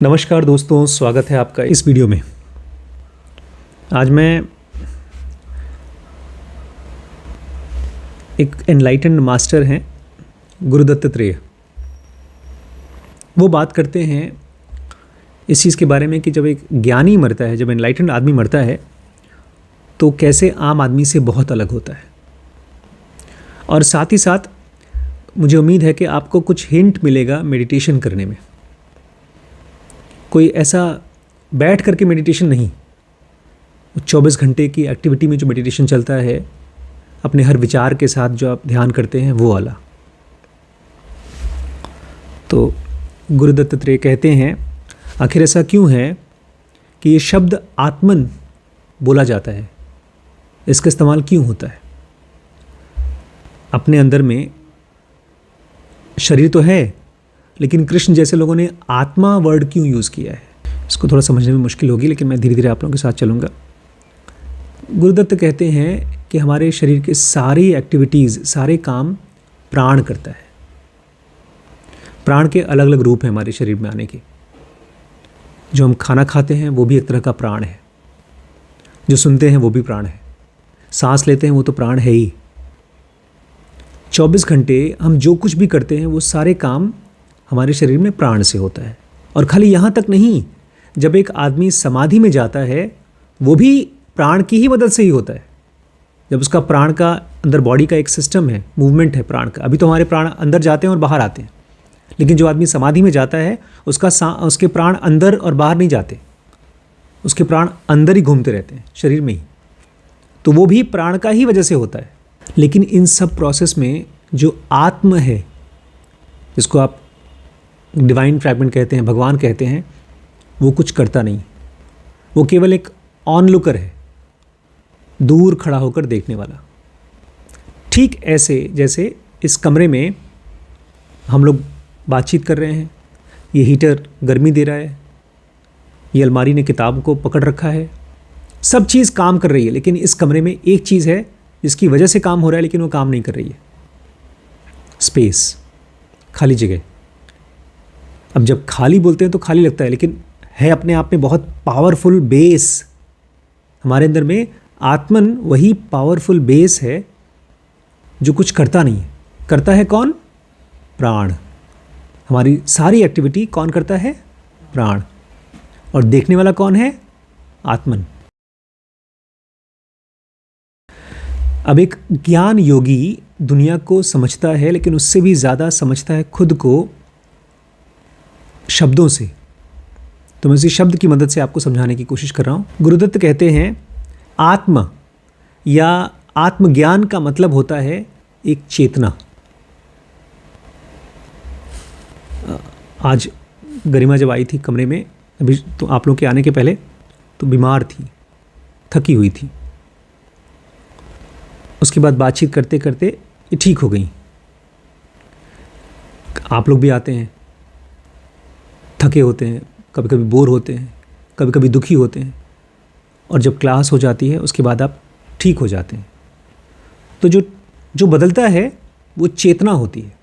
नमस्कार दोस्तों, स्वागत है आपका इस वीडियो में। आज मैं एक एनलाइटेंड मास्टर हैं गुरु दत्तात्रेय, वो बात करते हैं इस चीज़ के बारे में कि जब एक ज्ञानी मरता है, जब एनलाइटेंड आदमी मरता है तो कैसे आम आदमी से बहुत अलग होता है। और साथ ही साथ मुझे उम्मीद है कि आपको कुछ हिंट मिलेगा मेडिटेशन करने में। कोई ऐसा बैठ करके मेडिटेशन नहीं, 24 घंटे की एक्टिविटी में जो मेडिटेशन चलता है, अपने हर विचार के साथ जो आप ध्यान करते हैं वो वाला। तो गुरु दत्तात्रेय कहते हैं, आखिर ऐसा क्यों है कि ये शब्द आत्मन बोला जाता है, इसका इस्तेमाल क्यों होता है? अपने अंदर में शरीर तो है, लेकिन कृष्ण जैसे लोगों ने आत्मा वर्ड क्यों यूज़ किया है, इसको थोड़ा समझने में मुश्किल होगी, लेकिन मैं धीरे धीरे आप लोगों के साथ चलूँगा। गुरुदत्त कहते हैं कि हमारे शरीर के सारी एक्टिविटीज़, सारे काम प्राण करता है। प्राण के अलग अलग रूप हैं हमारे शरीर में आने के। जो हम खाना खाते हैं वो भी एक तरह का प्राण है, जो सुनते हैं वो भी प्राण है, सांस लेते हैं वो तो प्राण है ही। 24 घंटे हम जो कुछ भी करते हैं वो सारे काम हमारे शरीर में प्राण से होता है। और खाली यहाँ तक नहीं, जब एक आदमी समाधि में जाता है वो भी प्राण की ही मदद से ही होता है। जब उसका प्राण का अंदर बॉडी का एक सिस्टम है, मूवमेंट है प्राण का। अभी तो हमारे प्राण अंदर जाते हैं और बाहर आते हैं, लेकिन जो आदमी समाधि में जाता है उसके प्राण अंदर और बाहर नहीं जाते, उसके प्राण अंदर ही घूमते रहते हैं शरीर में ही। तो वो भी प्राण का ही वजह से होता है। लेकिन इन सब प्रोसेस में जो आत्म है, जिसको आप डिवाइन फ्रैगमेंट कहते हैं, भगवान कहते हैं, वो कुछ करता नहीं। वो केवल एक ऑनलुकर है, दूर खड़ा होकर देखने वाला। ठीक ऐसे जैसे इस कमरे में हम लोग बातचीत कर रहे हैं, ये हीटर गर्मी दे रहा है, ये अलमारी ने किताब को पकड़ रखा है, सब चीज़ काम कर रही है। लेकिन इस कमरे में एक चीज़ है जिसकी वजह से काम हो रहा है, लेकिन वो काम नहीं कर रही है। स्पेस, खाली जगह। अब जब खाली बोलते हैं तो खाली लगता है, लेकिन है अपने आप में बहुत पावरफुल बेस हमारे अंदर में। आत्मन वही पावरफुल बेस है जो कुछ करता नहीं है। करता है कौन? प्राण। हमारी सारी एक्टिविटी कौन करता है? प्राण। और देखने वाला कौन है? आत्मन। अब एक ज्ञान योगी दुनिया को समझता है, लेकिन उससे भी ज़्यादा समझता है खुद को शब्दों से। तो मैं इसी शब्द की मदद से आपको समझाने की कोशिश कर रहा हूँ। गुरुदत्त कहते हैं आत्मा या आत्मज्ञान का मतलब होता है एक चेतना। आज गरिमा जब आई थी कमरे में, अभी तो आप लोग के आने के पहले, तो बीमार थी, थकी हुई थी। उसके बाद बातचीत करते करते ये ठीक हो गई। आप लोग भी आते हैं, थके होते हैं, कभी कभी बोर होते हैं, कभी कभी दुखी होते हैं, और जब क्लास हो जाती है उसके बाद आप ठीक हो जाते हैं। तो जो बदलता है वो चेतना होती है।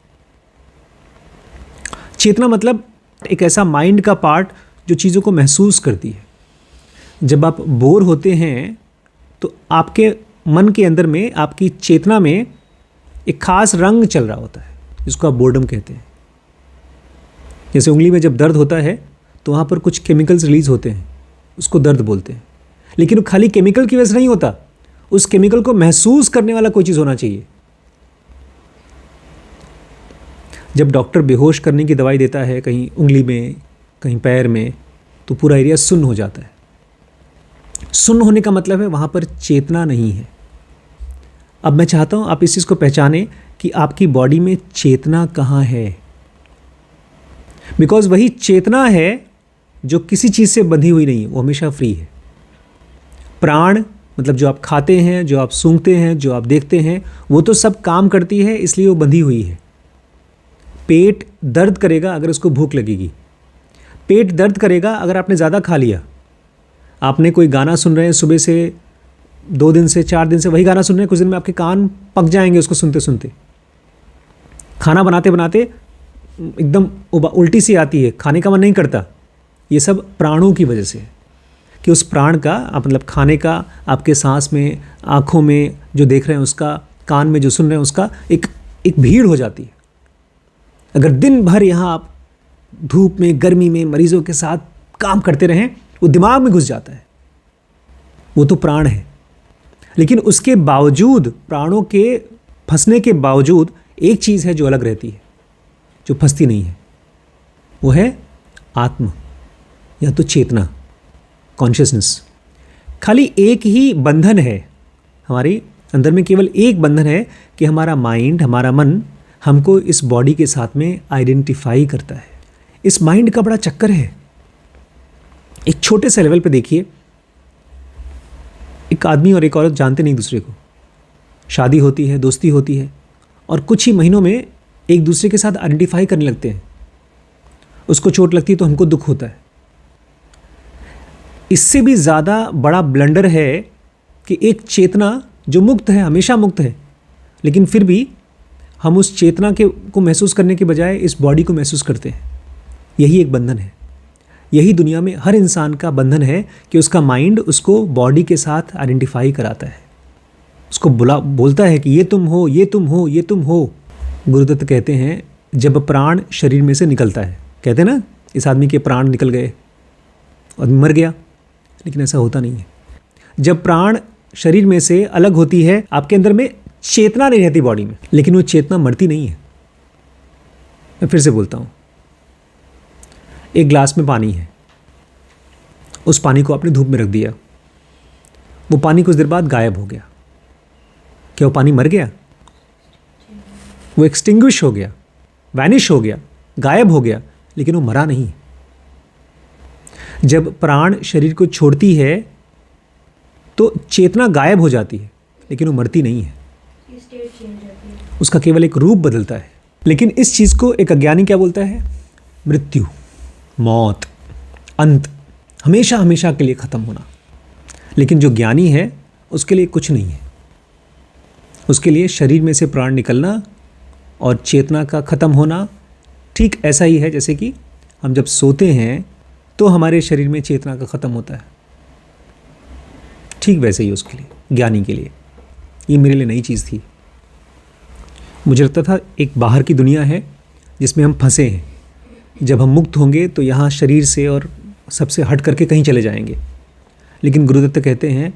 चेतना मतलब एक ऐसा माइंड का पार्ट जो चीज़ों को महसूस करती है। जब आप बोर होते हैं तो आपके मन के अंदर में, आपकी चेतना में एक खास रंग चल रहा होता है, जिसको आप बोर्डम कहते हैं। जैसे उंगली में जब दर्द होता है तो वहाँ पर कुछ केमिकल्स रिलीज होते हैं, उसको दर्द बोलते हैं। लेकिन वो खाली केमिकल की वजह से नहीं होता, उस केमिकल को महसूस करने वाला कोई चीज़ होना चाहिए। जब डॉक्टर बेहोश करने की दवाई देता है, कहीं उंगली में, कहीं पैर में, तो पूरा एरिया सुन्न हो जाता है। सुन्न होने का मतलब है वहाँ पर चेतना नहीं है। अब मैं चाहता हूँ आप इस चीज़ को पहचानें कि आपकी बॉडी में चेतना कहाँ है। बिकॉज वही चेतना है जो किसी चीज़ से बंधी हुई नहीं है, वो हमेशा फ्री है। प्राण मतलब जो आप खाते हैं, जो आप सूंघते हैं, जो आप देखते हैं, वो तो सब काम करती है, इसलिए वो बंधी हुई है। पेट दर्द करेगा अगर उसको भूख लगेगी। पेट दर्द करेगा अगर आपने ज़्यादा खा लिया। आपने कोई गाना सुन रहे हैं सुबह से, 2 दिन से, 4 दिन से वही गाना सुन रहे हैं, कुछ दिन में आपके कान पक जाएंगे उसको सुनते सुनते। खाना बनाते बनाते एकदम उल्टी सी आती है, खाने का मन नहीं करता, ये सब प्राणों की वजह से है कि उस प्राण का मतलब खाने का, आपके सांस में, आँखों में जो देख रहे हैं उसका, कान में जो सुन रहे हैं उसका एक भीड़ हो जाती है। अगर दिन भर यहाँ आप धूप में, गर्मी में मरीजों के साथ काम करते रहें, वो दिमाग में घुस जाता है। वो तो प्राण है, लेकिन उसके बावजूद, प्राणों के फंसने के बावजूद एक चीज़ है जो अलग रहती है, जो फंसती नहीं है। वो है आत्मा या तो चेतना, कॉन्शियसनेस। खाली एक ही बंधन है हमारे अंदर में, केवल एक बंधन है कि हमारा माइंड, हमारा मन हमको इस बॉडी के साथ में आइडेंटिफाई करता है। इस माइंड का बड़ा चक्कर है। एक छोटे से लेवल पे देखिए, एक आदमी और एक औरत जानते नहीं दूसरे को, शादी होती है, दोस्ती होती है, और कुछ ही महीनों में एक दूसरे के साथ आइडेंटिफाई करने लगते हैं। उसको चोट लगती है तो हमको दुख होता है। इससे भी ज़्यादा बड़ा ब्लंडर है कि एक चेतना जो मुक्त है, हमेशा मुक्त है, लेकिन फिर भी हम उस चेतना को महसूस करने के बजाय इस बॉडी को महसूस करते हैं। यही एक बंधन है। यही दुनिया में हर इंसान का बंधन है कि उसका माइंड उसको बॉडी के साथ आइडेंटिफाई कराता है, उसको बोलता है कि ये तुम हो, ये तुम हो, ये तुम हो। गुरुदत्त कहते हैं जब प्राण शरीर में से निकलता है, कहते हैं ना इस आदमी के प्राण निकल गए और मर गया, लेकिन ऐसा होता नहीं है। जब प्राण शरीर में से अलग होती है, आपके अंदर में चेतना नहीं रहती बॉडी में, लेकिन वो चेतना मरती नहीं है। मैं फिर से बोलता हूँ, एक ग्लास में पानी है, उस पानी को आपने धूप में रख दिया, वो पानी कुछ देर बाद गायब हो गया। क्या वो पानी मर गया? वो एक्सटिंग्विश हो गया, वैनिश हो गया, गायब हो गया, लेकिन वो मरा नहीं। जब प्राण शरीर को छोड़ती है तो चेतना गायब हो जाती है, लेकिन वो मरती नहीं है, उसका केवल एक रूप बदलता है। लेकिन इस चीज़ को एक अज्ञानी क्या बोलता है? मृत्यु, मौत, अंत, हमेशा हमेशा के लिए ख़त्म होना। लेकिन जो ज्ञानी है उसके लिए कुछ नहीं है। उसके लिए शरीर में से प्राण निकलना और चेतना का ख़त्म होना ठीक ऐसा ही है जैसे कि हम जब सोते हैं तो हमारे शरीर में चेतना का ख़त्म होता है, ठीक वैसे ही उसके लिए, ज्ञानी के लिए। ये मेरे लिए नई चीज़ थी। मुझे लगता था एक बाहर की दुनिया है जिसमें हम फंसे हैं, जब हम मुक्त होंगे तो यहाँ शरीर से और सबसे हट करके कहीं चले जाएंगे। लेकिन गुरुदत्त कहते हैं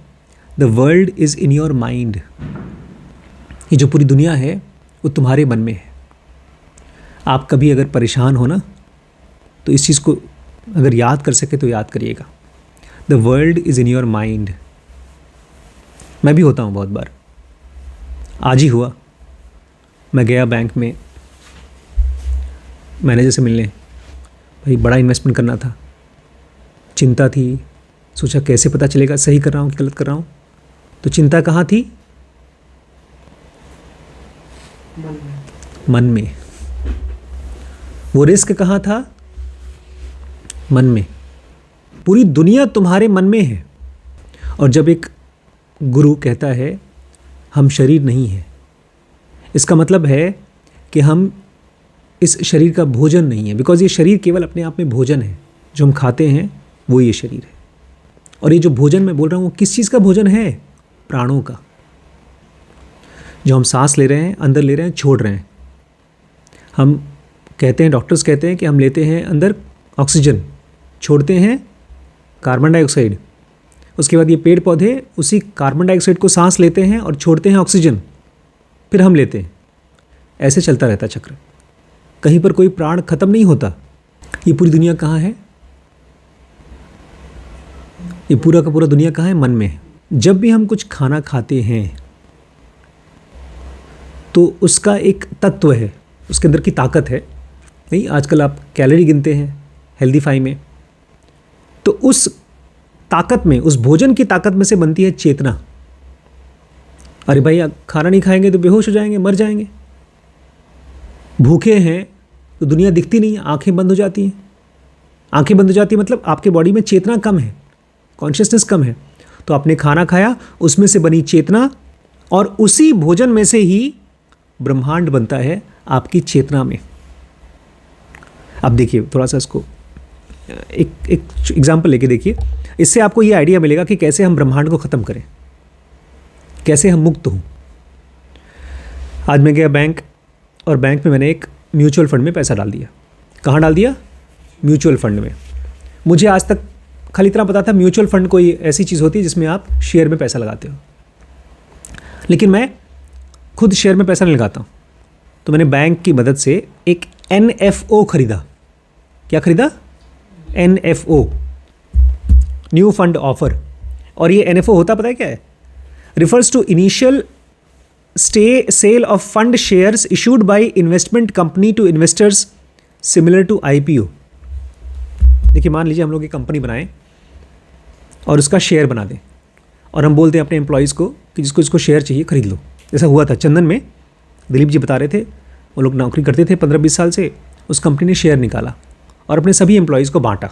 the world is in your mind. ये जो पूरी दुनिया है वो तुम्हारे मन में है। आप कभी अगर परेशान हो ना, तो इस चीज़ को अगर याद कर सके तो याद करिएगा, the world is in your mind. मैं भी होता हूँ बहुत बार। आज ही हुआ, मैं गया बैंक में मैनेजर से मिलने। भाई बड़ा इन्वेस्टमेंट करना था, चिंता थी, सोचा कैसे पता चलेगा सही कर रहा हूँ कि गलत कर रहा हूँ। तो चिंता कहाँ थी? मन में। वो रिस्क कहाँ था? मन में। पूरी दुनिया तुम्हारे मन में है। और जब एक गुरु कहता है हम शरीर नहीं हैं, इसका मतलब है कि हम इस शरीर का भोजन नहीं है। बिकॉज ये शरीर केवल अपने आप में भोजन है, जो हम खाते हैं वो ये शरीर है। और ये जो भोजन मैं बोल रहा हूँ वो किस चीज़ का भोजन है? प्राणों का। जो हम सांस ले रहे हैं, अंदर ले रहे हैं, छोड़ रहे हैं। हम कहते हैं, डॉक्टर्स कहते हैं कि हम लेते हैं अंदर ऑक्सीजन, छोड़ते हैं कार्बन डाइऑक्साइड। उसके बाद ये पेड़ पौधे उसी कार्बन डाइऑक्साइड को सांस लेते हैं और छोड़ते हैं ऑक्सीजन, फिर हम लेते हैं। ऐसे चलता रहता चक्र, कहीं पर कोई प्राण खत्म नहीं होता। ये पूरी दुनिया कहाँ है? ये पूरा का पूरा दुनिया कहाँ है? मन में है। जब भी हम कुछ खाना खाते हैं तो उसका एक तत्व है, उसके अंदर की ताकत है। नहीं, आजकल आप कैलोरी गिनते हैं हेल्दीफाई में, तो उस ताकत में, उस भोजन की ताकत में से बनती है चेतना। अरे भाई, खाना नहीं खाएंगे तो बेहोश हो जाएंगे, मर जाएंगे। भूखे हैं तो दुनिया दिखती नहीं, आंखें बंद हो जाती हैं। आंखें बंद हो जाती है मतलब आपके बॉडी में चेतना कम है, कॉन्शियसनेस कम है। तो आपने खाना खाया, उसमें से बनी चेतना, और उसी भोजन में से ही ब्रह्मांड बनता है आपकी चेतना में। अब देखिए, थोड़ा सा इसको एक एग्जाम्पल लेके देखिए, इससे आपको ये आइडिया मिलेगा कि कैसे हम ब्रह्मांड को ख़त्म करें, कैसे हम मुक्त हों। आज मैं गया बैंक, और बैंक में मैंने एक म्यूचुअल फंड में पैसा डाल दिया। कहाँ डाल दिया? म्यूचुअल फंड में। मुझे आज तक खाली इतना पता था म्यूचुअल फंड कोई ऐसी चीज़ होती है जिसमें आप शेयर में पैसा लगाते हो, लेकिन मैं खुद शेयर में पैसा नहीं लगाता हूँ। तो मैंने बैंक की मदद से एक NFO खरीदा। क्या खरीदा? NFO, new fund offer. और ये NFO होता पता है क्या है? Refers to initial sale of fund shares issued by investment company to investors similar to IPO। देखिए, मान लीजिए हम लोग एक कंपनी बनाएं और उसका शेयर बना दें, और हम बोलते हैं अपने एम्प्लॉयज़ को कि जिसको इसको शेयर चाहिए खरीद लो। जैसा हुआ था चंदन में, दिलीप जी बता रहे थे, वो लोग नौकरी करते थे 15-20 साल से, उस कंपनी ने शेयर निकाला और अपने सभी एम्प्लॉयज़ को बांटा,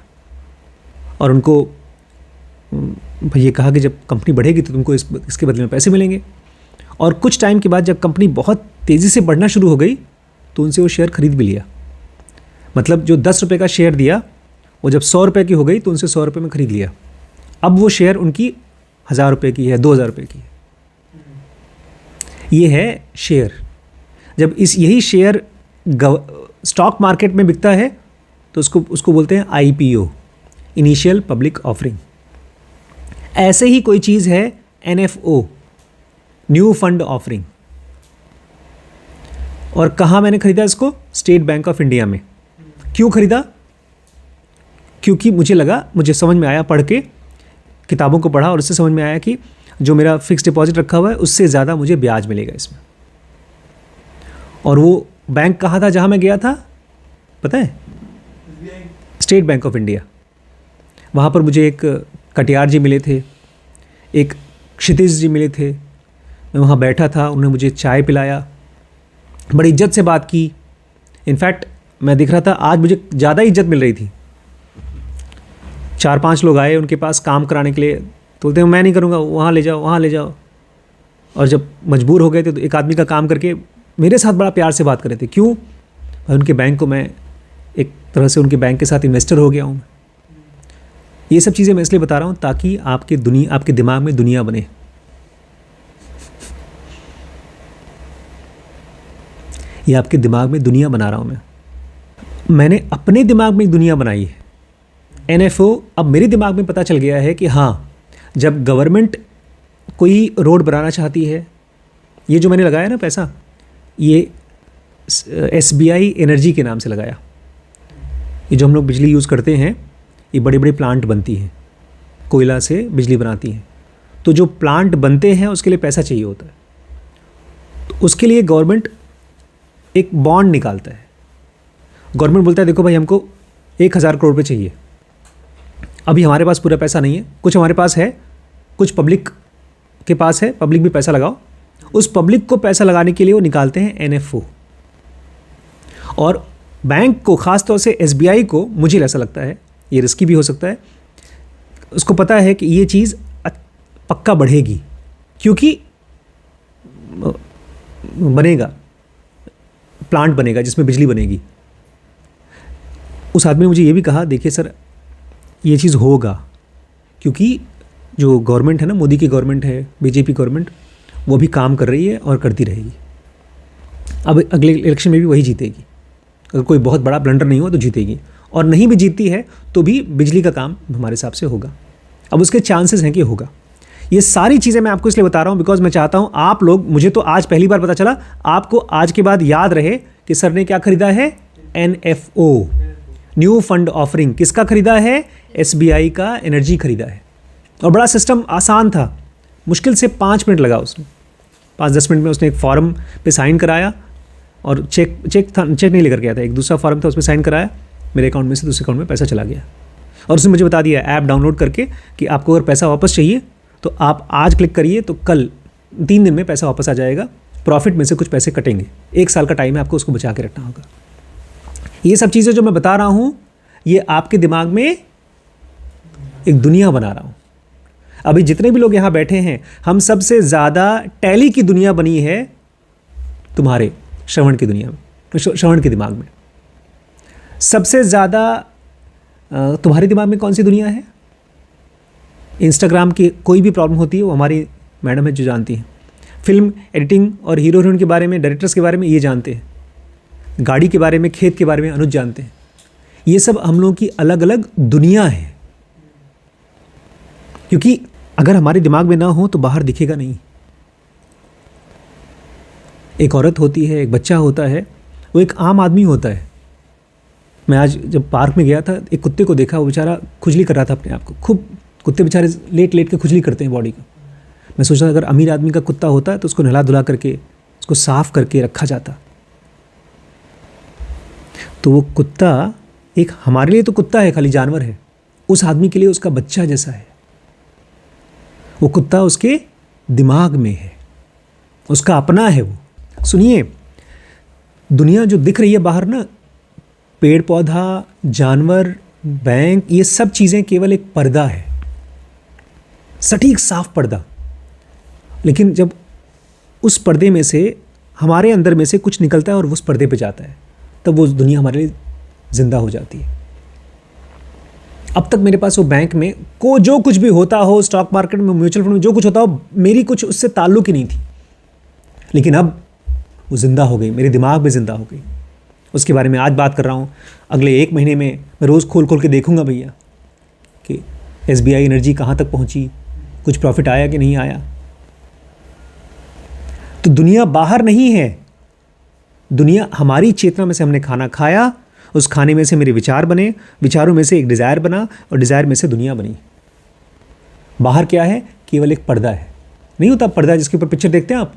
और उनको ये कहा कि जब कंपनी बढ़ेगी तो तुमको इसके बदले में पैसे मिलेंगे। और कुछ टाइम के बाद जब कंपनी बहुत तेज़ी से बढ़ना शुरू हो गई तो उनसे वो शेयर खरीद भी लिया। मतलब जो 10 रुपये का शेयर दिया, वो जब 100 रुपये की हो गई तो उनसे 100 रुपये में खरीद लिया। अब वो शेयर उनकी 1000 रुपये की है, 2000 रुपये की है। ये है शेयर। जब यही शेयर स्टॉक मार्केट में बिकता है तो उसको बोलते हैं IPO, इनिशियल पब्लिक ऑफरिंग। ऐसे ही कोई चीज़ है NFO, न्यू फंड ऑफरिंग। और कहाँ मैंने खरीदा इसको? स्टेट बैंक ऑफ इंडिया में। क्यों खरीदा? क्योंकि मुझे समझ में आया, पढ़ के किताबों को पढ़ा और उससे समझ में आया कि जो मेरा फिक्स डिपॉजिट रखा हुआ है उससे ज़्यादा मुझे ब्याज मिलेगा इसमें। और वो बैंक कहाँ था जहाँ मैं गया था पता है? State bank of India. वहाँ पर मुझे एक कटियार जी मिले थे, एक क्षितिज जी मिले थे। मैं वहाँ बैठा था, उन्होंने मुझे चाय पिलाया, बड़ी इज्जत से बात की। इनफैक्ट मैं दिख रहा था आज मुझे ज़्यादा इज्जत मिल रही थी। 4-5 लोग आए उनके पास काम कराने के लिए, तो बोलते हैं मैं नहीं करूँगा, वहाँ ले जाओ, वहाँ ले जाओ। और जब मजबूर हो गए थे तो एक आदमी का काम करके मेरे साथ बड़ा प्यार से बात कर रहे थे। क्यों? उनके बैंक को मैं एक तरह से उनके बैंक के साथ इन्वेस्टर हो गया हूँ। ये सब चीज़ें मैं इसलिए बता रहा हूँ ताकि आपके दिमाग में दुनिया बने। ये आपके दिमाग में दुनिया बना रहा हूँ मैंने अपने दिमाग में एक दुनिया बनाई है। NFO अब मेरे दिमाग में पता चल गया है कि हाँ, जब गवर्नमेंट कोई रोड बनाना चाहती है, ये जो मैंने लगाया ना पैसा, ये SBI एनर्जी के नाम से लगाया। ये जो हम लोग बिजली यूज़ करते हैं, ये बड़ी बड़ी प्लांट बनती हैं, कोयला से बिजली बनाती हैं। तो जो प्लांट बनते हैं उसके लिए पैसा चाहिए होता है, तो उसके लिए गवर्नमेंट एक बॉन्ड निकालता है। गवर्नमेंट बोलता है देखो भाई, हमको 1000 करोड़ रुपये चाहिए। अभी हमारे पास पूरा पैसा नहीं है, कुछ हमारे पास है, कुछ पब्लिक के पास है, पब्लिक भी पैसा लगाओ। उस पब्लिक को पैसा लगाने के लिए वो निकालते हैं NFO। और बैंक को, ख़ास तौर से SBI को, मुझे ऐसा लगता है ये रिस्की भी हो सकता है, उसको पता है कि ये चीज़ पक्का बढ़ेगी, क्योंकि बनेगा, प्लांट बनेगा जिसमें बिजली बनेगी। उस आदमी ने मुझे ये भी कहा, देखिए सर ये चीज़ होगा, क्योंकि जो गवर्नमेंट है ना, मोदी की गवर्नमेंट है, BJP गवर्नमेंट, वो भी काम कर रही है और करती रहेगी। अब अगले इलेक्शन में भी वही जीतेगी। अगर कोई बहुत बड़ा ब्लंडर नहीं हो तो जीतेगी, और नहीं भी जीतती है तो भी बिजली का काम हमारे हिसाब से होगा। अब उसके चांसेस हैं कि होगा। ये सारी चीज़ें मैं आपको इसलिए बता रहा हूँ बिकॉज मैं चाहता हूँ आप लोग, मुझे तो आज पहली बार पता चला, आपको आज के बाद याद रहे कि सर ने क्या खरीदा है? NFO, new fund offering. किसका खरीदा है? SBI का एनर्जी खरीदा है। और बड़ा सिस्टम आसान था, मुश्किल से 5 मिनट लगा उसने, 5-10 मिनट में उसने एक फॉर्म पे साइन कराया, और चेक नहीं लेकर गया था, एक दूसरा फॉर्म था, उसमें साइन कराया, मेरे अकाउंट में से दूसरे अकाउंट में पैसा चला गया। और उसने मुझे बता दिया ऐप डाउनलोड करके कि आपको अगर पैसा वापस चाहिए तो आप आज क्लिक करिए, तो कल 3 दिन में पैसा वापस आ जाएगा। प्रॉफिट में से कुछ पैसे कटेंगे, 1 साल का टाइम है, आपको उसको बचा के रखना होगा। ये सब चीज़ें जो मैं बता रहा हूँ, ये आपके दिमाग में एक दुनिया बना रहा हूँ। अभी जितने भी लोग यहाँ बैठे हैं, हम सबसे ज़्यादा टैली की दुनिया बनी है तुम्हारे श्रवण की दुनिया में, श्रवण के दिमाग में। सबसे ज़्यादा तुम्हारे दिमाग में कौन सी दुनिया है? इंस्टाग्राम की कोई भी प्रॉब्लम होती है वो हमारी मैडम है जो जानती हैं। फिल्म एडिटिंग और हीरो हीरोइन के बारे में, डायरेक्टर्स के बारे में ये जानते हैं। गाड़ी के बारे में, खेत के बारे में अनुज जानते हैं। ये सब हम लोगों की अलग अलग दुनिया है, क्योंकि अगर हमारे दिमाग में ना हो तो बाहर दिखेगा नहीं। एक औरत होती है, एक बच्चा होता है, वो एक आम आदमी होता है। मैं आज जब पार्क में गया था, एक कुत्ते को देखा, वो बेचारा खुजली कर रहा था अपने आप को। खूब कुत्ते बेचारे लेट लेट के खुजली करते हैं बॉडी को। मैं सोच रहा था अगर अमीर आदमी का कुत्ता होता है तो उसको नहला धुला करके उसको साफ करके रखा जाता। तो वो कुत्ता एक हमारे लिए तो कुत्ता है, खाली जानवर है, उस आदमी के लिए उसका बच्चा जैसा है। वो कुत्ता उसके दिमाग में है, उसका अपना है वो। सुनिए, दुनिया जो दिख रही है बाहर ना, पेड़ पौधा, जानवर, बैंक, ये सब चीज़ें केवल एक पर्दा है, सटीक साफ पर्दा। लेकिन जब उस पर्दे में से, हमारे अंदर में से कुछ निकलता है और उस पर्दे पे जाता है, तब वो दुनिया हमारे लिए जिंदा हो जाती है। अब तक मेरे पास वो बैंक में को जो कुछ भी होता हो, स्टॉक मार्केट में, म्यूचुअल फंड में जो कुछ होता हो, मेरी कुछ उससे ताल्लुक ही नहीं थी। लेकिन अब वो जिंदा हो गई, मेरे दिमाग में जिंदा हो गई। उसके बारे में आज बात कर रहा हूँ। अगले 1 महीने में मैं रोज़ खोल खोल के देखूंगा भैया कि SBI एनर्जी कहाँ तक पहुँची, कुछ प्रॉफिट आया कि नहीं आया। तो दुनिया बाहर नहीं है, दुनिया हमारी चेतना में से हमने खाना खाया, उस खाने में से मेरे विचार बने, विचारों में से एक डिज़ायर बना और डिज़ायर में से दुनिया बनी। बाहर क्या है? केवल एक पर्दा है। नहीं होता पर्दा जिसके ऊपर पिक्चर देखते हैं आप,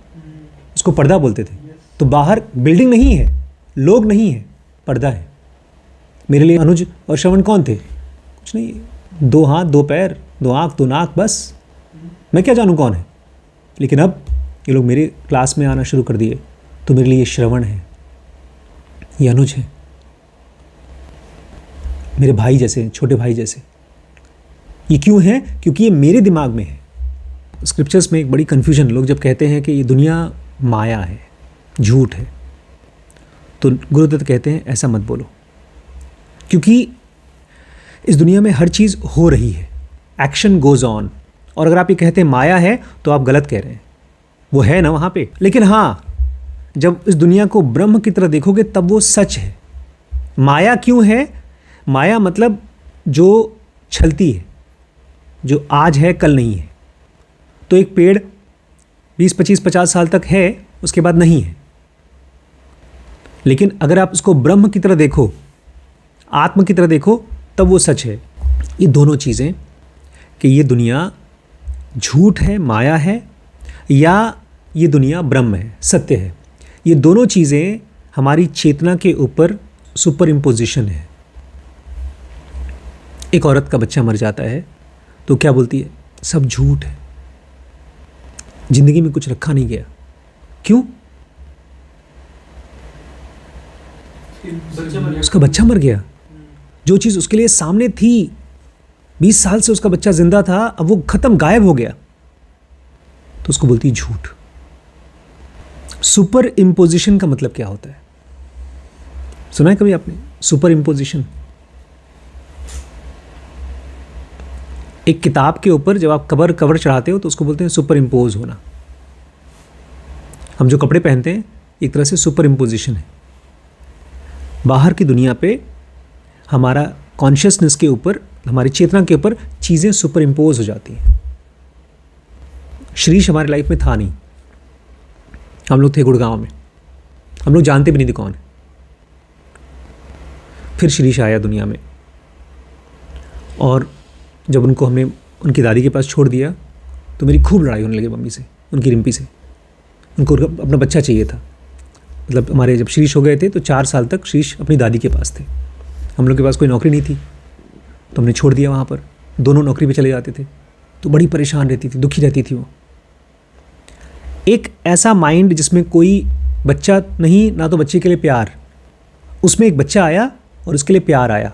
उसको पर्दा बोलते थे। तो बाहर बिल्डिंग नहीं है, लोग नहीं है, पर्दा है। मेरे लिए अनुज और श्रवण कौन थे? कुछ नहीं, 2 हाथ 2 पैर 2 आँख 2 नाक, बस। मैं क्या जानूँ कौन है। लेकिन अब ये लोग मेरे क्लास में आना शुरू कर दिए, तो मेरे लिए ये श्रवण है, ये अनुज है, मेरे भाई जैसे, छोटे भाई जैसे। ये क्यों है? क्योंकि ये मेरे दिमाग में है। स्क्रिप्चर्स में एक बड़ी कन्फ्यूजन, लोग जब कहते हैं कि ये दुनिया माया है, झूठ है, तो गुरुदत्त कहते हैं ऐसा मत बोलो, क्योंकि इस दुनिया में हर चीज़ हो रही है, एक्शन गोज ऑन। और अगर आप ये कहते हैं माया है तो आप गलत कह रहे हैं, वो है ना वहाँ पे। लेकिन हाँ, जब इस दुनिया को ब्रह्म की तरह देखोगे तब वो सच है। माया क्यों है? माया मतलब जो छलती है, जो आज है कल नहीं है। तो एक पेड़ 20, 25, 50 साल तक है, उसके बाद नहीं है। लेकिन अगर आप उसको ब्रह्म की तरह देखो, आत्म की तरह देखो, तब वो सच है। ये दोनों चीज़ें, कि ये दुनिया झूठ है, माया है, या ये दुनिया ब्रह्म है, सत्य है, ये दोनों चीज़ें हमारी चेतना के ऊपर सुपर इम्पोजिशन है। एक औरत का बच्चा मर जाता है तो क्या बोलती है? सब झूठ है, जिंदगी में कुछ रखा नहीं गया। क्यों? उसका बच्चा मर गया। जो चीज़ उसके लिए सामने थी, 20 साल से उसका बच्चा जिंदा था, अब वो खत्म, गायब हो गया, तो उसको बोलती है झूठ। सुपर इम्पोजिशन का मतलब क्या होता है? सुना है कभी आपने सुपर इम्पोजिशन? एक किताब के ऊपर जब आप कवर चढ़ाते हो तो उसको बोलते हैं सुपर इम्पोज होना। हम जो कपड़े पहनते हैं एक तरह से सुपर इम्पोजिशन है। बाहर की दुनिया पे हमारा कॉन्शियसनेस के ऊपर, हमारी चेतना के ऊपर चीज़ें सुपर इम्पोज हो जाती हैं। श्रीश हमारी लाइफ में था नहीं, हम लोग थे गुड़गांव में, हम लोग जानते भी नहीं थे कौन है। फिर श्रीश आया दुनिया में, और जब उनको हमने उनकी दादी के पास छोड़ दिया तो मेरी खूब लड़ाई होने लगी मम्मी से, उनकी रिम्पी से। उनको अपना बच्चा चाहिए था। मतलब हमारे जब श्रीश हो गए थे तो 4 साल तक श्रीश अपनी दादी के पास थे। हम लोग के पास कोई नौकरी नहीं थी तो हमने छोड़ दिया वहाँ पर। दोनों नौकरी पे चले जाते थे तो बड़ी परेशान रहती थी, दुखी रहती थी वो। एक ऐसा माइंड जिसमें कोई बच्चा नहीं, ना तो बच्चे के लिए प्यार, उसमें एक बच्चा आया और उसके लिए प्यार आया।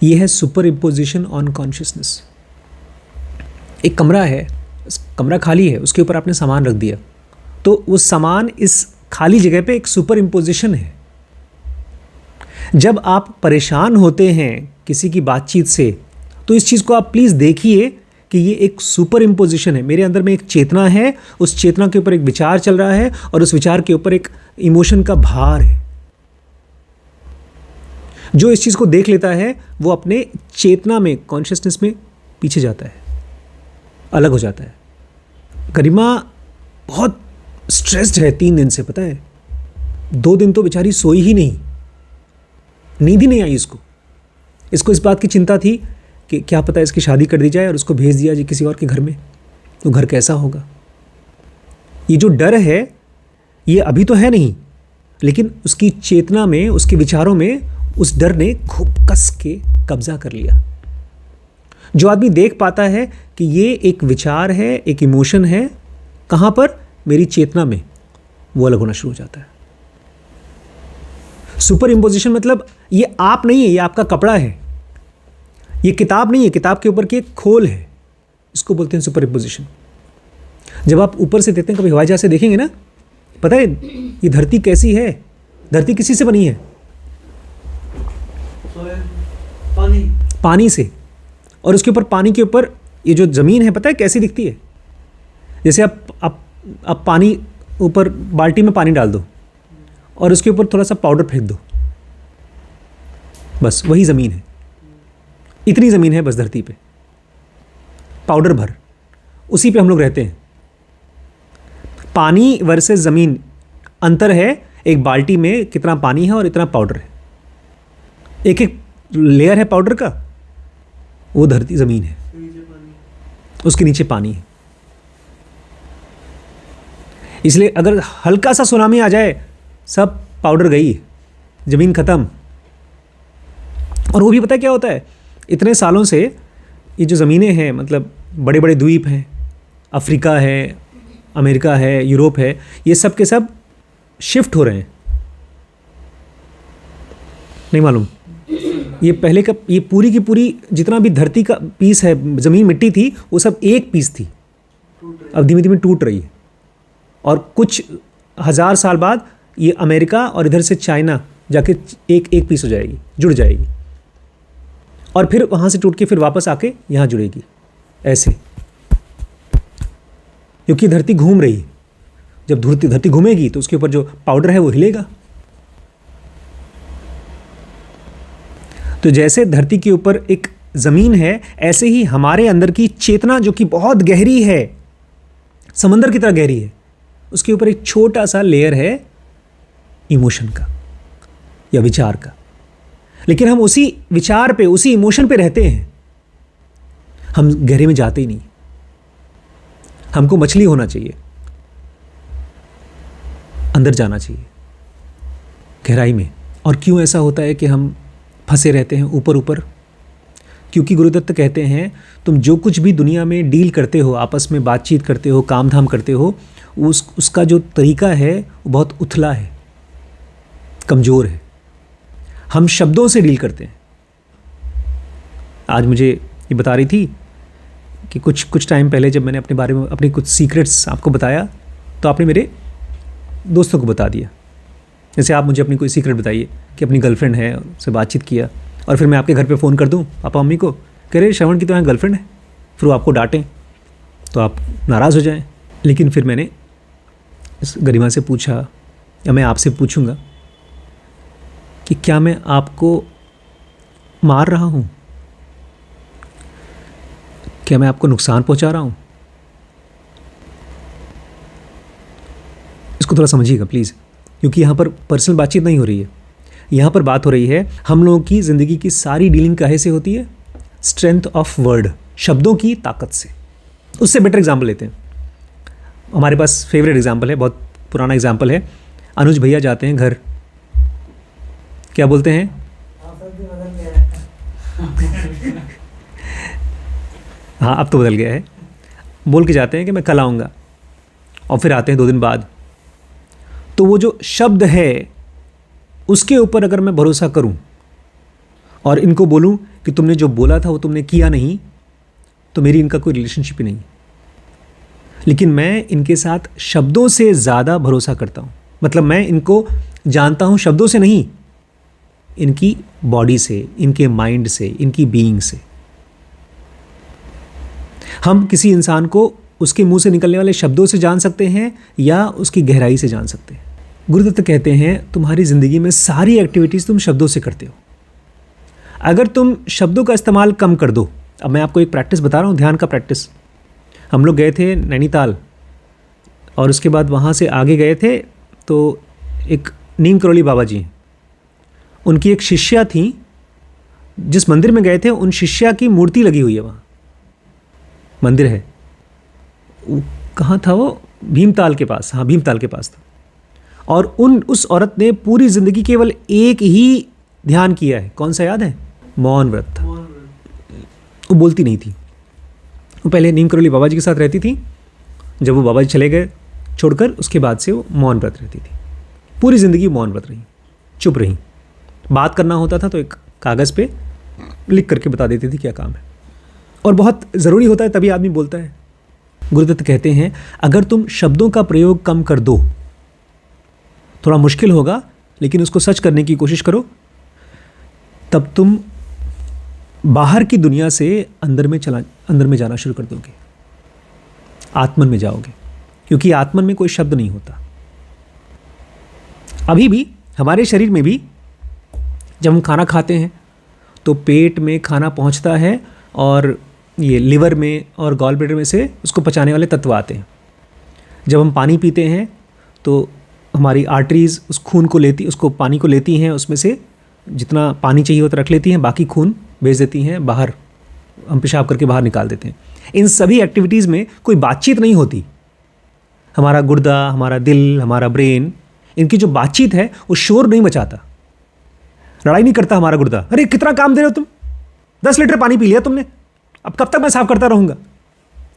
ये है सुपर इम्पोजिशन ऑन कॉन्शियसनेस। एक कमरा है, कमरा खाली है, उसके ऊपर आपने सामान रख दिया, तो वो सामान इस खाली जगह पे एक सुपर इम्पोजिशन है। जब आप परेशान होते हैं किसी की बातचीत से, तो इस चीज़ को आप प्लीज़ देखिए कि ये एक सुपर इम्पोजिशन है। मेरे अंदर में एक चेतना है, उस चेतना के ऊपर एक विचार चल रहा है और उस विचार के ऊपर एक इमोशन का भार है। जो इस चीज़ को देख लेता है वो अपने चेतना में, कॉन्शियसनेस में पीछे जाता है, अलग हो जाता है। गरिमा बहुत स्ट्रेस्ड है 3 दिन से, पता है। 2 दिन तो बेचारी सोई ही नहीं, नींद ही नहीं आई इसको इस बात की चिंता थी कि क्या पता इसकी शादी कर दी जाए और उसको भेज दिया जाए किसी और के घर में, तो घर कैसा होगा। ये जो डर है ये अभी तो है नहीं, लेकिन उसकी चेतना में, उसके विचारों में उस डर ने खूब कस के कब्जा कर लिया। जो आदमी देख पाता है कि ये एक विचार है, एक इमोशन है, कहाँ पर, मेरी चेतना में, वो अलग होना शुरू हो जाता है। सुपर इम्पोजिशन मतलब ये आप नहीं है, ये आपका कपड़ा है, ये किताब नहीं है, किताब के ऊपर की एक खोल है, इसको बोलते हैं सुपर इम्पोजिशन। जब आप ऊपर से देखते हैं, कभी हवाई जहाज से देखेंगे ना, पता है ये धरती कैसी है, धरती किसी से बनी है, पानी से, और उसके ऊपर, पानी के ऊपर ये जो ज़मीन है पता है कैसी दिखती है, जैसे आप पानी ऊपर बाल्टी में पानी डाल दो और उसके ऊपर थोड़ा सा पाउडर फेंक दो, बस वही ज़मीन है, इतनी ज़मीन है बस धरती पे, पाउडर भर, उसी पे हम लोग रहते हैं। पानी वर्सेस ज़मीन, अंतर है एक बाल्टी में कितना पानी है और इतना पाउडर है, एक एक लेयर है पाउडर का, वो धरती ज़मीन है, उसके नीचे पानी है। इसलिए अगर हल्का सा सुनामी आ जाए, सब पाउडर गई, ज़मीन ख़त्म। और वो भी पता है क्या होता है, इतने सालों से ये जो ज़मीनें हैं, मतलब बड़े बड़े द्वीप हैं, अफ्रीका है, अमेरिका है, यूरोप है, ये सब के सब शिफ्ट हो रहे हैं। नहीं मालूम, ये पहले का, ये पूरी की पूरी जितना भी धरती का पीस है, ज़मीन मिट्टी थी, वो सब एक पीस थी, अब धीमे धीमे टूट रही है। और कुछ 1000 साल बाद ये अमेरिका और इधर से चाइना जाके एक पीस हो जाएगी, जुड़ जाएगी, और फिर वहाँ से टूट के फिर वापस आके यहाँ जुड़ेगी, ऐसे, क्योंकि धरती घूम रही है। जब धरती घूमेगी तो उसके ऊपर जो पाउडर है वो हिलेगा। तो जैसे धरती के ऊपर एक ज़मीन है, ऐसे ही हमारे अंदर की चेतना, जो कि बहुत गहरी है, समंदर की तरह गहरी है, उसके ऊपर एक छोटा सा लेयर है इमोशन का या विचार का। लेकिन हम उसी विचार पे, उसी इमोशन पे रहते हैं, हम गहरे में जाते ही नहीं। हमको मछली होना चाहिए, अंदर जाना चाहिए गहराई में। और क्यों ऐसा होता है कि हम फंसे रहते हैं ऊपर ऊपर? क्योंकि गुरुदत्त कहते हैं, तुम जो कुछ भी दुनिया में डील करते हो, आपस में बातचीत करते हो, काम धाम करते हो, उसका जो तरीका है वो बहुत उथला है, कमज़ोर है। हम शब्दों से डील करते हैं। आज मुझे ये बता रही थी कि कुछ टाइम पहले जब मैंने अपने बारे में, अपने कुछ सीक्रेट्स आपको बताया, तो आपने मेरे दोस्तों को बता दिया। जैसे आप मुझे अपनी कोई सीक्रेट बताइए कि अपनी गर्लफ्रेंड है, उससे बातचीत किया, और फिर मैं आपके घर पे फ़ोन कर दूं पापा मम्मी को, कह रहे श्रवण की तो यहाँ गर्लफ्रेंड है, फिर वो आपको डांटें तो आप नाराज़ हो जाएं। लेकिन फिर मैंने इस गरिमा से पूछा, या मैं आपसे पूछूंगा कि क्या मैं आपको मार रहा हूँ? क्या मैं आपको नुकसान पहुँचा रहा हूँ? इसको थोड़ा समझिएगा प्लीज़, क्योंकि यहाँ पर पर्सनल बातचीत नहीं हो रही है। यहाँ पर बात हो रही है हम लोगों की ज़िंदगी की सारी डीलिंग काहे से होती है? स्ट्रेंथ ऑफ वर्ड, शब्दों की ताकत से। उससे बेटर एग्जाम्पल लेते हैं। हमारे पास फेवरेट एग्जाम्पल है, बहुत पुराना एग्जाम्पल है। अनुज भैया जाते हैं घर, क्या बोलते हैं? हाँ, अब तो बदल गया है। बोल के जाते हैं कि मैं कल आऊँगा, और फिर आते हैं 2 दिन बाद। तो वो जो शब्द है उसके ऊपर अगर मैं भरोसा करूं और इनको बोलूं कि तुमने जो बोला था वो तुमने किया नहीं, तो मेरी इनका कोई रिलेशनशिप ही नहीं। लेकिन मैं इनके साथ शब्दों से ज़्यादा भरोसा करता हूं, मतलब मैं इनको जानता हूं शब्दों से नहीं, इनकी बॉडी से, इनके माइंड से, इनकी बीइंग से। हम किसी इंसान को उसके मुंह से निकलने वाले शब्दों से जान सकते हैं या उसकी गहराई से जान सकते हैं। गुरुदत्त कहते हैं तुम्हारी ज़िंदगी में सारी एक्टिविटीज़ तुम शब्दों से करते हो। अगर तुम शब्दों का इस्तेमाल कम कर दो, अब मैं आपको एक प्रैक्टिस बता रहा हूँ, ध्यान का प्रैक्टिस। हम लोग गए थे नैनीताल और उसके बाद वहाँ से आगे गए थे तो एक नीम करोली बाबा जी हैं, उनकी एक शिष्या थी। जिस मंदिर में गए थे उन शिष्या की मूर्ति लगी हुई है, वहाँ मंदिर है। कहाँ था वो? भीमताल के पास। हाँ, भीमताल के पास था। और उस औरत ने पूरी ज़िंदगी केवल एक ही ध्यान किया है। कौन सा याद है? मौन व्रत था। वो बोलती नहीं थी। वो पहले नीम करोली बाबा जी के साथ रहती थी। जब वो बाबा जी चले गए छोड़कर, उसके बाद से वो मौन व्रत रहती थी। पूरी ज़िंदगी मौन व्रत रही, चुप रही। बात करना होता था तो एक कागज़ पे लिख करके बता देती थी क्या काम है, और बहुत ज़रूरी होता है तभी आदमी बोलता है। गुरुदत्त कहते हैं अगर तुम शब्दों का प्रयोग कम कर दो, थोड़ा मुश्किल होगा लेकिन उसको सच करने की कोशिश करो, तब तुम बाहर की दुनिया से अंदर में जाना शुरू कर दोगे, आत्मन में जाओगे। क्योंकि आत्मन में कोई शब्द नहीं होता। अभी भी हमारे शरीर में भी जब हम खाना खाते हैं तो पेट में खाना पहुंचता है और ये लिवर में और गॉल ब्लैडर में से उसको पचाने वाले तत्व आते हैं। जब हम पानी पीते हैं तो हमारी आर्टरीज उस खून को उसको पानी को लेती हैं, उसमें से जितना पानी चाहिए होता रख लेती हैं, बाकी खून भेज देती हैं बाहर, हम पेशाब करके बाहर निकाल देते हैं। इन सभी एक्टिविटीज़ में कोई बातचीत नहीं होती। हमारा गुर्दा, हमारा दिल, हमारा ब्रेन, इनकी जो बातचीत है वो शोर नहीं मचाता, लड़ाई नहीं करता हमारा गुर्दा। अरे कितना काम दे रहे हो तुम, 10 लीटर पानी पी लिया तुमने, अब कब तक मैं साफ करता रहूँगा।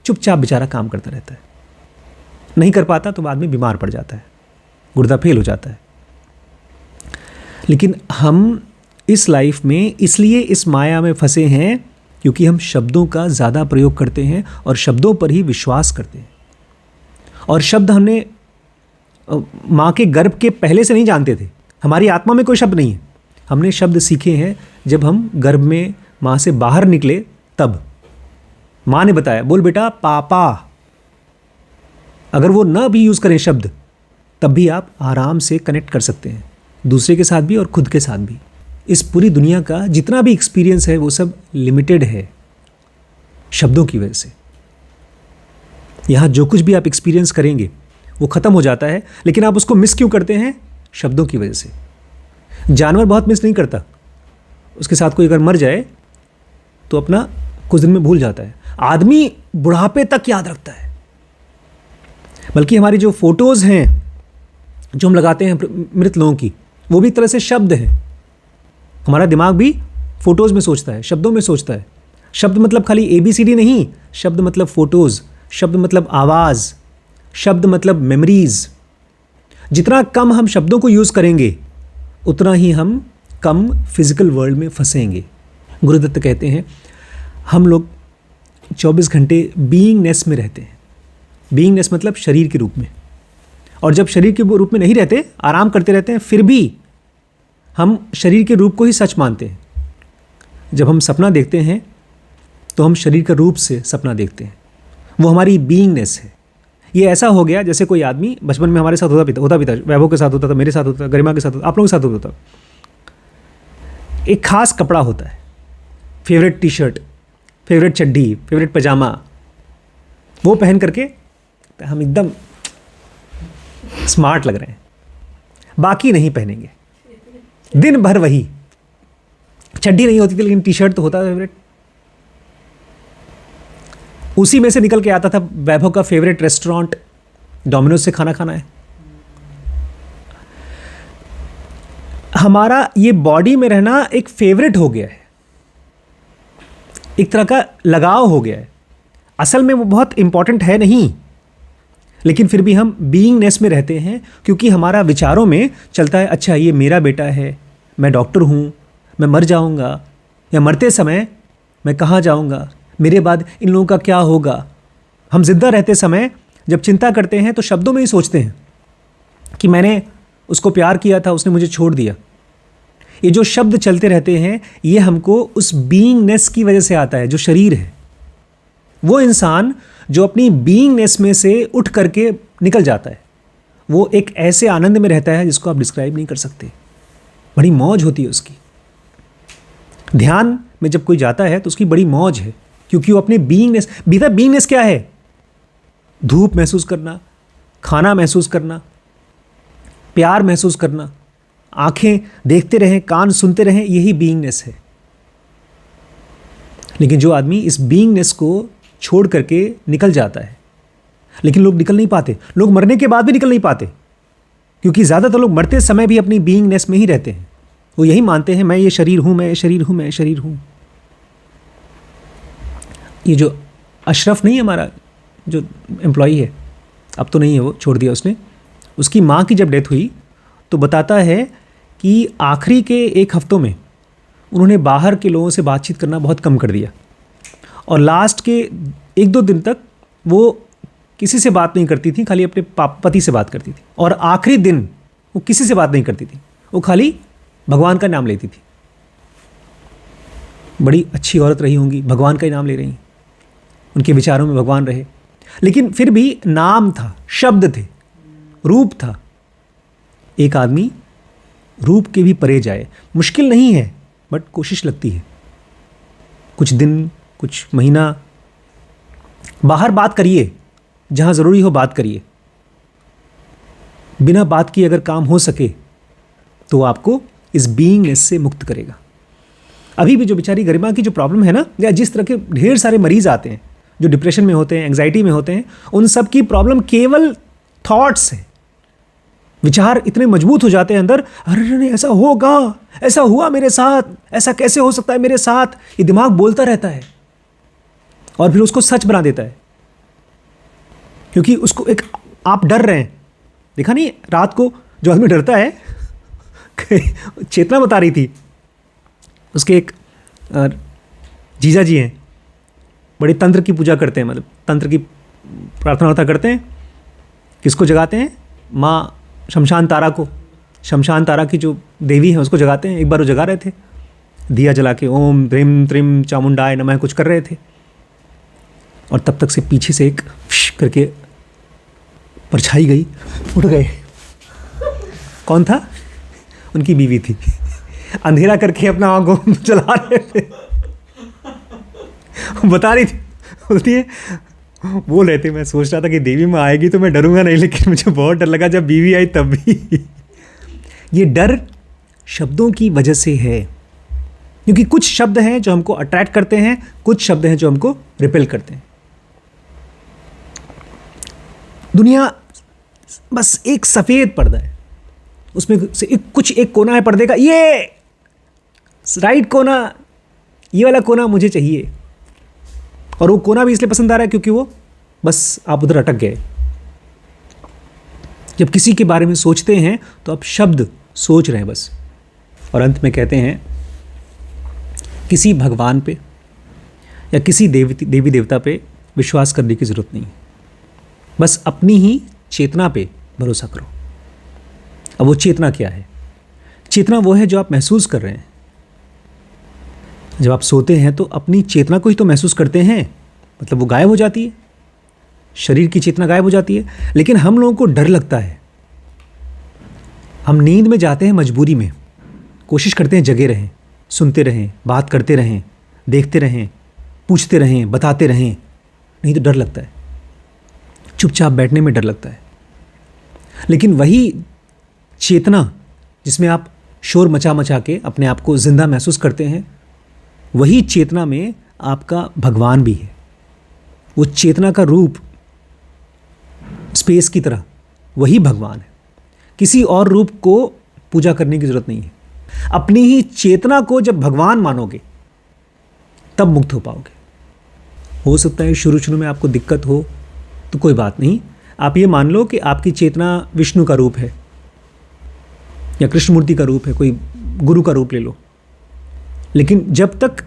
चुपचाप बेचारा काम करता रहता है। नहीं कर पाता तो आदमी बीमार पड़ जाता है, गुर्दा फेल हो जाता है। लेकिन हम इस लाइफ में इसलिए इस माया में फंसे हैं क्योंकि हम शब्दों का ज़्यादा प्रयोग करते हैं और शब्दों पर ही विश्वास करते हैं। और शब्द हमने माँ के गर्भ के पहले से नहीं जानते थे। हमारी आत्मा में कोई शब्द नहीं है। हमने शब्द सीखे हैं जब हम गर्भ में माँ से बाहर निकले, तब माँ ने बताया, बोल बेटा पापा। अगर वो ना भी यूज़ करें शब्द, तब भी आप आराम से कनेक्ट कर सकते हैं, दूसरे के साथ भी और खुद के साथ भी। इस पूरी दुनिया का जितना भी एक्सपीरियंस है वो सब लिमिटेड है शब्दों की वजह से। यहाँ जो कुछ भी आप एक्सपीरियंस करेंगे वो ख़त्म हो जाता है, लेकिन आप उसको मिस क्यों करते हैं? शब्दों की वजह से। जानवर बहुत मिस नहीं करता, उसके साथ कोई अगर मर जाए तो अपना कुछ दिन में भूल जाता है। आदमी बुढ़ापे तक याद रखता है। बल्कि हमारी जो फोटोज़ हैं जो हम लगाते हैं मृत लोगों की, वो भी एक तरह से शब्द हैं। हमारा दिमाग भी फोटोज़ में सोचता है, शब्दों में सोचता है। शब्द मतलब खाली ABCD नहीं, शब्द मतलब फ़ोटोज़, शब्द मतलब आवाज़, शब्द मतलब मेमोरीज़। जितना कम हम शब्दों को यूज़ करेंगे उतना ही हम कम फिजिकल वर्ल्ड में फंसेंगे। गुरुदत्त कहते हैं हम लोग 24 घंटे बीइंगनेस में रहते हैं। बीइंगनेस मतलब शरीर के रूप में। और जब शरीर के रूप में नहीं रहते, आराम करते रहते हैं, फिर भी हम शरीर के रूप को ही सच मानते हैं। जब हम सपना देखते हैं तो हम शरीर का रूप से सपना देखते हैं, वो हमारी बीइंगनेस है। ये ऐसा हो गया जैसे कोई आदमी बचपन में हमारे साथ होता भी था, वैभव के साथ होता था, मेरे साथ होता था, गरिमा के साथ होता, आप लोगों के साथ होता था। एक खास कपड़ा होता है, फेवरेट टी-शर्ट, फेवरेट चड्डी, फेवरेट पजामा, वो पहन करके हम एकदम स्मार्ट लग रहे हैं। बाकी नहीं पहनेंगे, दिन भर वही। चड्डी नहीं होती थी लेकिन टी-शर्ट तो होता था फेवरेट। उसी में से निकल के आता था वैभव का फेवरेट रेस्टोरेंट डोमिनोज से खाना खाना है। हमारा ये बॉडी में रहना एक फेवरेट हो गया है, एक तरह का लगाव हो गया है। असल में वो बहुत इंपॉर्टेंट है नहीं, लेकिन फिर भी हम बीइंगनेस में रहते हैं क्योंकि हमारा विचारों में चलता है, अच्छा ये मेरा बेटा है, मैं डॉक्टर हूँ, मैं मर जाऊँगा, या मरते समय मैं कहाँ जाऊँगा, मेरे बाद इन लोगों का क्या होगा। हम जिंदा रहते समय जब चिंता करते हैं तो शब्दों में ही सोचते हैं कि मैंने उसको प्यार किया था, उसने मुझे छोड़ दिया। ये जो शब्द चलते रहते हैं ये हमको उस बीइंगनेस की वजह से आता है जो शरीर है। वो इंसान जो अपनी बीइंगनेस में से उठ करके निकल जाता है वो एक ऐसे आनंद में रहता है जिसको आप डिस्क्राइब नहीं कर सकते। बड़ी मौज होती है उसकी। ध्यान में जब कोई जाता है तो उसकी बड़ी मौज है क्योंकि वो अपने बीइंगनेस, भीतर बीइंगनेस क्या है? धूप महसूस करना, खाना महसूस करना, प्यार महसूस करना, आंखें देखते रहें, कान सुनते रहें, यही बीइंगनेस है। लेकिन जो आदमी इस बीइंगनेस को छोड़ करके निकल जाता है, लेकिन लोग निकल नहीं पाते, लोग मरने के बाद भी निकल नहीं पाते क्योंकि ज़्यादातर लोग मरते समय भी अपनी बीइंगनेस में ही रहते हैं। वो यही मानते हैं मैं ये शरीर हूँ, मैं ये शरीर हूँ, मैं ये शरीर हूँ। ये जो अशरफ नहीं है हमारा जो एम्प्लॉई है, अब तो नहीं है, वो छोड़ दिया उसने, उसकी माँ की जब डेथ हुई तो बताता है कि आखिरी के 1 हफ्तों में उन्होंने बाहर के लोगों से बातचीत करना बहुत कम कर दिया और लास्ट के 1-2 दिन तक वो किसी से बात नहीं करती थी, खाली अपने पति से बात करती थी। और आखिरी दिन वो किसी से बात नहीं करती थी, वो खाली भगवान का नाम लेती थी। बड़ी अच्छी औरत रही होंगी, भगवान का ही नाम ले रही, उनके विचारों में भगवान रहे, लेकिन फिर भी नाम था, शब्द थे, रूप था। एक आदमी रूप के भी परे जाए, मुश्किल नहीं है बट कोशिश लगती है। कुछ दिन, कुछ महीना बाहर बात करिए, जहाँ ज़रूरी हो बात करिए। बिना बात किए अगर काम हो सके तो आपको इस बीइंगनेस से मुक्त करेगा। अभी भी जो बेचारी गरिमा की जो प्रॉब्लम है ना, या जिस तरह के ढेर सारे मरीज आते हैं जो डिप्रेशन में होते हैं, एंग्जाइटी में होते हैं, उन सब की प्रॉब्लम केवल थॉट्स है। विचार इतने मजबूत हो जाते हैं अंदर, अरे ऐसा होगा, ऐसा हुआ मेरे साथ, ऐसा कैसे हो सकता है मेरे साथ, ये दिमाग बोलता रहता है और फिर उसको सच बना देता है क्योंकि उसको एक आप डर रहे हैं। देखा नहीं रात को जो आदमी डरता है, चेतना बता रही थी, उसके एक जीजा जी हैं, बड़े तंत्र की पूजा करते हैं, मतलब तंत्र की प्रार्थना वार्ता करते हैं। किसको जगाते हैं? माँ शमशान तारा को, शमशान तारा की जो देवी है उसको जगाते हैं। एक बार वो जगा रहे थे, दिया जला के ओम ह्रीम त्रिम चामुंडाय नमः कुछ कर रहे थे और तब तक से पीछे से एक करके परछाई गई, उठ गए। कौन था? उनकी बीवी थी। अंधेरा करके अपना आंखों चला रहे थे, बता रही थी, बोलती है, बोल रहे थे, मैं सोच रहा था कि देवी माँ आएगी तो मैं डरूंगा नहीं, लेकिन मुझे बहुत डर लगा जब बीवी आई तब भी। ये डर शब्दों की वजह से है क्योंकि कुछ शब्द हैं जो हमको अट्रैक्ट करते हैं, कुछ शब्द हैं जो हमको रिपेल करते हैं। दुनिया बस एक सफ़ेद पर्दा है, उसमें से एक कोना है पर्दे का, ये राइट कोना, ये वाला कोना मुझे चाहिए, और वो कोना भी इसलिए पसंद आ रहा है क्योंकि वो बस आप उधर अटक गए। जब किसी के बारे में सोचते हैं तो आप शब्द सोच रहे हैं बस। और अंत में कहते हैं किसी भगवान पे या किसी देवी देवता पे विश्वास करने की ज़रूरत नहीं है, बस अपनी ही चेतना पे भरोसा करो। अब वो चेतना क्या है? चेतना वो है जो आप महसूस कर रहे हैं। जब आप सोते हैं तो अपनी चेतना को ही तो महसूस करते हैं, मतलब वो गायब हो जाती है, शरीर की चेतना गायब हो जाती है। लेकिन हम लोगों को डर लगता है, हम नींद में जाते हैं मजबूरी में, कोशिश करते हैं जगे रहें, सुनते रहें, बात करते रहें, देखते रहें, पूछते रहें, बताते रहें, नहीं तो डर लगता है, चुपचाप बैठने में डर लगता है। लेकिन वही चेतना जिसमें आप शोर मचा मचा के अपने आप को जिंदा महसूस करते हैं, वही चेतना में आपका भगवान भी है। वो चेतना का रूप स्पेस की तरह वही भगवान है। किसी और रूप को पूजा करने की ज़रूरत नहीं है। अपनी ही चेतना को जब भगवान मानोगे तब मुक्त हो पाओगे। हो सकता है शुरू में आपको दिक्कत हो तो कोई बात नहीं, आप ये मान लो कि आपकी चेतना विष्णु का रूप है या कृष्णमूर्ति का रूप है, कोई गुरु का रूप ले लो। लेकिन जब तक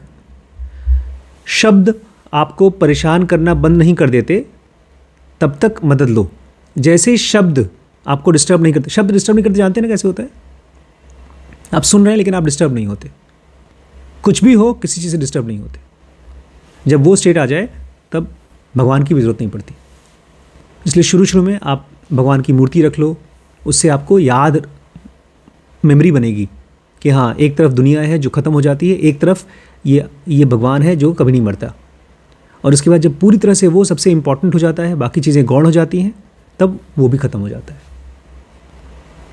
शब्द आपको परेशान करना बंद नहीं कर देते तब तक मदद लो। जैसे शब्द आपको डिस्टर्ब नहीं करते, शब्द डिस्टर्ब नहीं करते, जानते हैं ना कैसे होता है? आप सुन रहे हैं लेकिन आप डिस्टर्ब नहीं होते, कुछ भी हो किसी चीज़ से डिस्टर्ब नहीं होते। जब वो स्टेट आ जाए तब भगवान की भी ज़रूरत नहीं पड़ती। इसलिए शुरू में आप भगवान की मूर्ति रख लो, उससे आपको याद मेमोरी बनेगी कि हाँ एक तरफ दुनिया है जो ख़त्म हो जाती है, एक तरफ ये भगवान है जो कभी नहीं मरता। और उसके बाद जब पूरी तरह से वो सबसे इम्पॉर्टेंट हो जाता है, बाकी चीज़ें गौण हो जाती हैं, तब वो भी ख़त्म हो जाता है।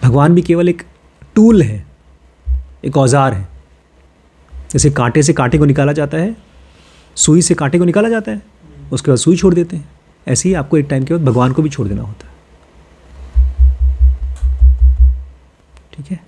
भगवान भी केवल एक टूल है, एक औजार है। जैसे कांटे से कांटे को निकाला जाता है, सुई से कांटे को निकाला जाता है, उसके बाद सुई छोड़ देते हैं। ऐसे ही आपको एक टाइम के बाद भगवान को भी छोड़ देना होता है। ठीक है।